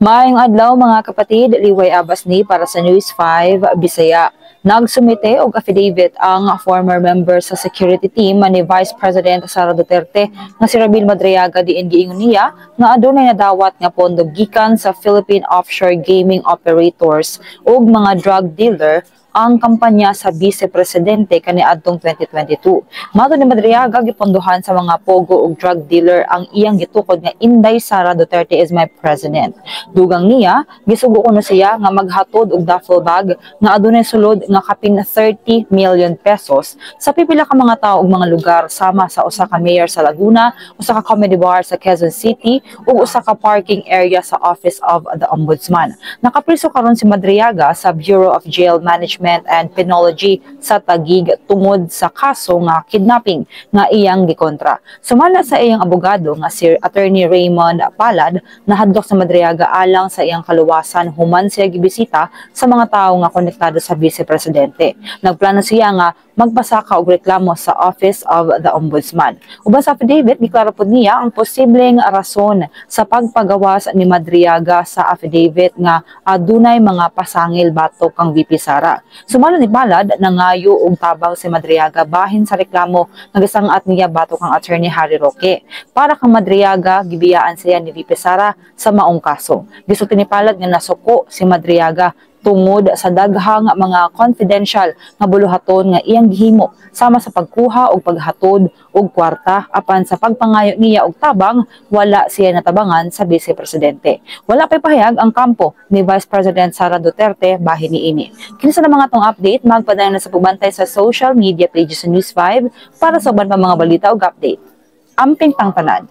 Maayong adlaw mga kapatid, Liway Abasni para sa News 5 Bisaya. Nagsumite og affidavit ang former member sa security team ni Vice President Sara Duterte nga si Ramil Madriaga diin giingon niya nga adunay nadawat nga pondo gikan sa Philippine Offshore Gaming Operators ug mga drug dealer ang kampanya sa Vice Presidente kaniadtong 2022. Mato ni Madriaga gipondohan sa mga pogo ug drug dealer ang iyang gitukod nga Inday Sara Duterte is my president. Dugang niya gisugo kuno siya nga maghatod og duffel bag nga adunay sulod nga kapin 30 million pesos sa pipila ka mga tawo ug mga lugar sama sa usa ka mayor sa Laguna, usa ka comedy bar sa Quezon City ug usa ka parking area sa Office of the Ombudsman. Nakapriso karon si Madriaga sa Bureau of Jail Management and Penology sa Taguig tungod sa kaso nga kidnapping nga iyang gikontra. Sumala sa iyang abogado nga si Attorney Raymond Palad nahadlok sa Madriaga alang sa iyang kaluwasan human siya gibisita sa mga tawo nga konektado sa Vice Presidente. Nagplano siya nga magpasaka og reklamo sa Office of the Ombudsman. Uban sa affidavit, giklaro pod niya ang posibleng rason sa pagpagawas ni Madriaga sa affidavit nga adunay mga pasangil batok kang VP Sara. Sumalo ni Palad nangayo og tabang si Madriaga bahin sa reklamo nga gisangat niya batok kang Attorney Harry Roque. Para kang Madriaga, gibiyaan siya ni VP Sara sa maong kaso. Gisulti ni Palad nga nasuko si Madriaga tungod sa daghang mga confidential nga buluhaton nga iyang gihimo sama sa pagkuha og paghatod og kwarta apan sa pagpangayo niya og tabang wala siya natabangan sa Vice Presidente. Wala pay pahayag ang kampo ni Vice President Sara Duterte bahin niini. Kinsa na mga tong update magpadayon na sa pagbantay sa social media pages sa News 5 para sa uban pa mga balita ug update. Amping tang tanan.